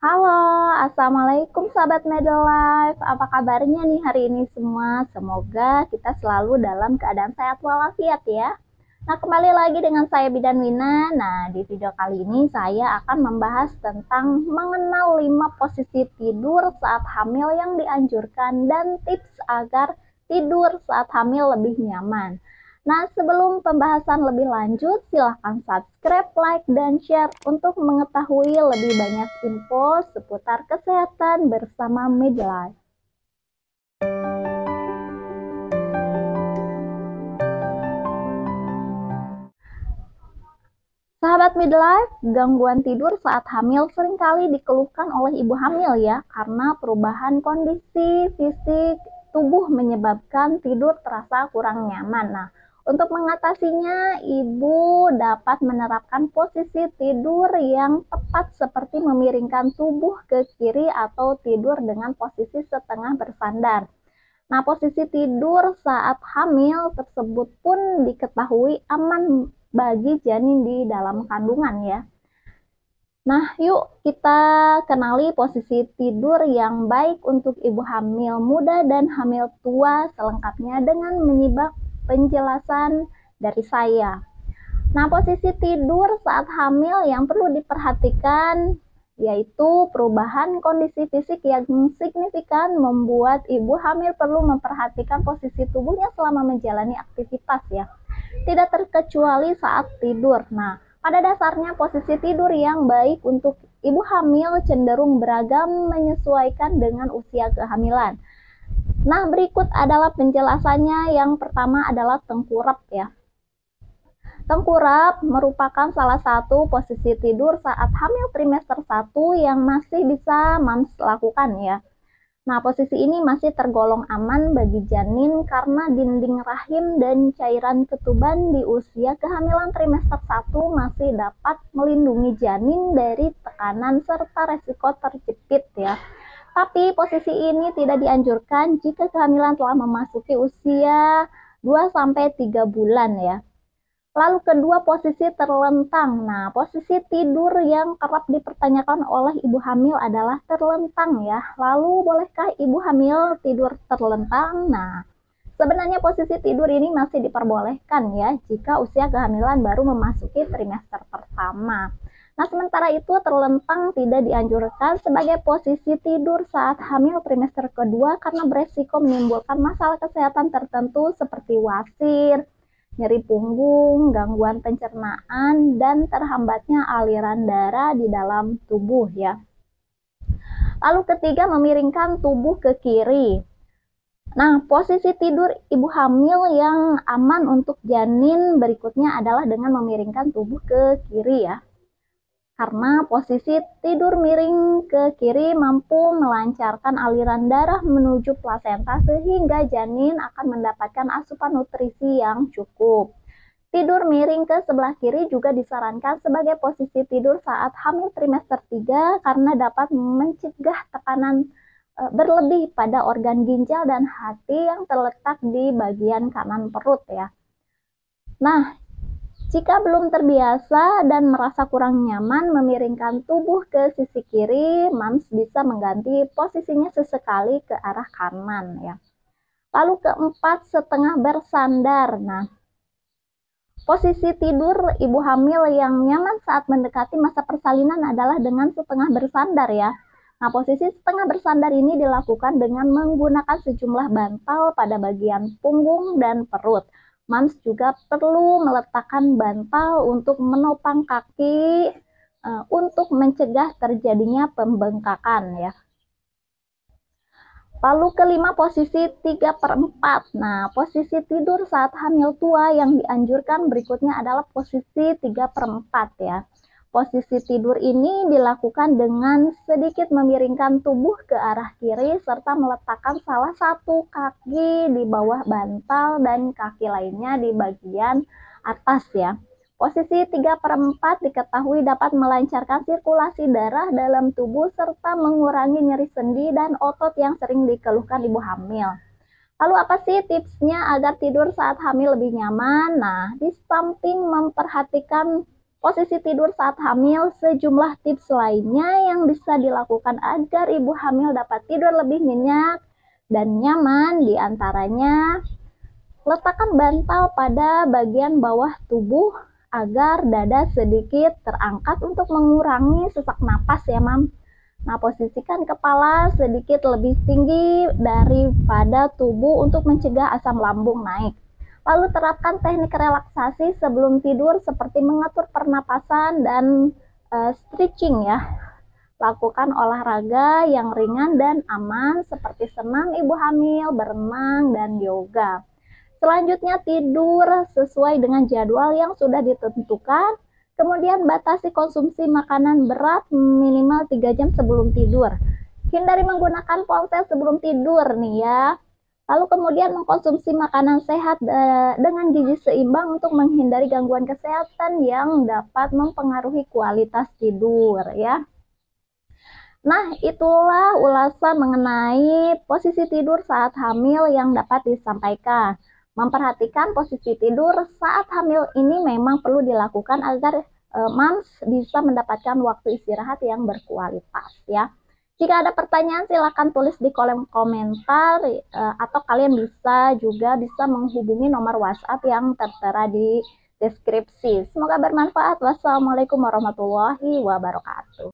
Halo, Assalamualaikum sahabat Medelife. Apa kabarnya nih hari ini semua? Semoga kita selalu dalam keadaan sehat walafiat ya. Nah, kembali lagi dengan saya Bidan Wina. Nah, di video kali ini saya akan membahas tentang mengenal 5 posisi tidur saat hamil yang dianjurkan dan tips agar tidur saat hamil lebih nyaman. Nah, sebelum pembahasan lebih lanjut, silahkan subscribe, like, dan share untuk mengetahui lebih banyak info seputar kesehatan bersama Midlife. Sahabat Midlife, gangguan tidur saat hamil seringkali dikeluhkan oleh ibu hamil ya, karena perubahan kondisi fisik tubuh menyebabkan tidur terasa kurang nyaman. Nah, untuk mengatasinya, ibu dapat menerapkan posisi tidur yang tepat seperti memiringkan tubuh ke kiri atau tidur dengan posisi setengah bersandar. Nah, posisi tidur saat hamil tersebut pun diketahui aman bagi janin di dalam kandungan ya. Nah, yuk kita kenali posisi tidur yang baik untuk ibu hamil muda dan hamil tua selengkapnya dengan menyimak penjelasan dari saya. Nah, posisi tidur saat hamil yang perlu diperhatikan yaitu perubahan kondisi fisik yang signifikan membuat ibu hamil perlu memperhatikan posisi tubuhnya selama menjalani aktivitas ya. Tidak terkecuali saat tidur. Nah, pada dasarnya posisi tidur yang baik untuk ibu hamil cenderung beragam menyesuaikan dengan usia kehamilan. Nah, berikut adalah penjelasannya. Yang pertama adalah tengkurap ya. Tengkurap merupakan salah satu posisi tidur saat hamil trimester 1 yang masih bisa mams lakukan ya. Nah, posisi ini masih tergolong aman bagi janin karena dinding rahim dan cairan ketuban di usia kehamilan trimester 1 masih dapat melindungi janin dari tekanan serta resiko terjepit ya. Tapi posisi ini tidak dianjurkan jika kehamilan telah memasuki usia 2-3 bulan ya. Lalu kedua, posisi terlentang. Nah, posisi tidur yang kerap dipertanyakan oleh ibu hamil adalah terlentang ya. Lalu bolehkah ibu hamil tidur terlentang? Nah, sebenarnya posisi tidur ini masih diperbolehkan ya jika usia kehamilan baru memasuki trimester pertama. Nah, sementara itu terlentang tidak dianjurkan sebagai posisi tidur saat hamil trimester kedua karena beresiko menimbulkan masalah kesehatan tertentu seperti wasir, nyeri punggung, gangguan pencernaan, dan terhambatnya aliran darah di dalam tubuh ya. Lalu ketiga, memiringkan tubuh ke kiri. Nah, posisi tidur ibu hamil yang aman untuk janin berikutnya adalah dengan memiringkan tubuh ke kiri ya. Karena posisi tidur miring ke kiri mampu melancarkan aliran darah menuju plasenta sehingga janin akan mendapatkan asupan nutrisi yang cukup. Tidur miring ke sebelah kiri juga disarankan sebagai posisi tidur saat hamil trimester 3 karena dapat mencegah tekanan berlebih pada organ ginjal dan hati yang terletak di bagian kanan perut ya. Nah, jika belum terbiasa dan merasa kurang nyaman memiringkan tubuh ke sisi kiri, mams bisa mengganti posisinya sesekali ke arah kanan ya. Lalu keempat, setengah bersandar. Nah, posisi tidur ibu hamil yang nyaman saat mendekati masa persalinan adalah dengan setengah bersandar ya. Nah, posisi setengah bersandar ini dilakukan dengan menggunakan sejumlah bantal pada bagian punggung dan perut. Mams juga perlu meletakkan bantal untuk menopang kaki untuk mencegah terjadinya pembengkakan ya. Lalu kelima, posisi 3/4. Nah, posisi tidur saat hamil tua yang dianjurkan berikutnya adalah posisi 3/4 ya. Posisi tidur ini dilakukan dengan sedikit memiringkan tubuh ke arah kiri serta meletakkan salah satu kaki di bawah bantal dan kaki lainnya di bagian atas ya. Posisi 3/4 diketahui dapat melancarkan sirkulasi darah dalam tubuh serta mengurangi nyeri sendi dan otot yang sering dikeluhkan ibu hamil. Lalu apa sih tipsnya agar tidur saat hamil lebih nyaman? Nah, di samping memperhatikan posisi tidur saat hamil, sejumlah tips lainnya yang bisa dilakukan agar ibu hamil dapat tidur lebih nyenyak dan nyaman, diantaranya letakkan bantal pada bagian bawah tubuh agar dada sedikit terangkat untuk mengurangi sesak napas ya, Mam. Nah, posisikan kepala sedikit lebih tinggi daripada tubuh untuk mencegah asam lambung naik. Lalu terapkan teknik relaksasi sebelum tidur seperti mengatur pernapasan dan stretching ya. Lakukan olahraga yang ringan dan aman seperti senam ibu hamil, berenang, dan yoga. Selanjutnya tidur sesuai dengan jadwal yang sudah ditentukan. Kemudian batasi konsumsi makanan berat minimal 3 jam sebelum tidur. Hindari menggunakan ponsel sebelum tidur nih ya. Lalu kemudian mengkonsumsi makanan sehat dengan gizi seimbang untuk menghindari gangguan kesehatan yang dapat mempengaruhi kualitas tidur ya. Nah, itulah ulasan mengenai posisi tidur saat hamil yang dapat disampaikan. Memperhatikan posisi tidur saat hamil ini memang perlu dilakukan agar moms bisa mendapatkan waktu istirahat yang berkualitas ya. Jika ada pertanyaan silakan tulis di kolom komentar atau kalian bisa menghubungi nomor WhatsApp yang tertera di deskripsi. Semoga bermanfaat. Wassalamualaikum warahmatullahi wabarakatuh.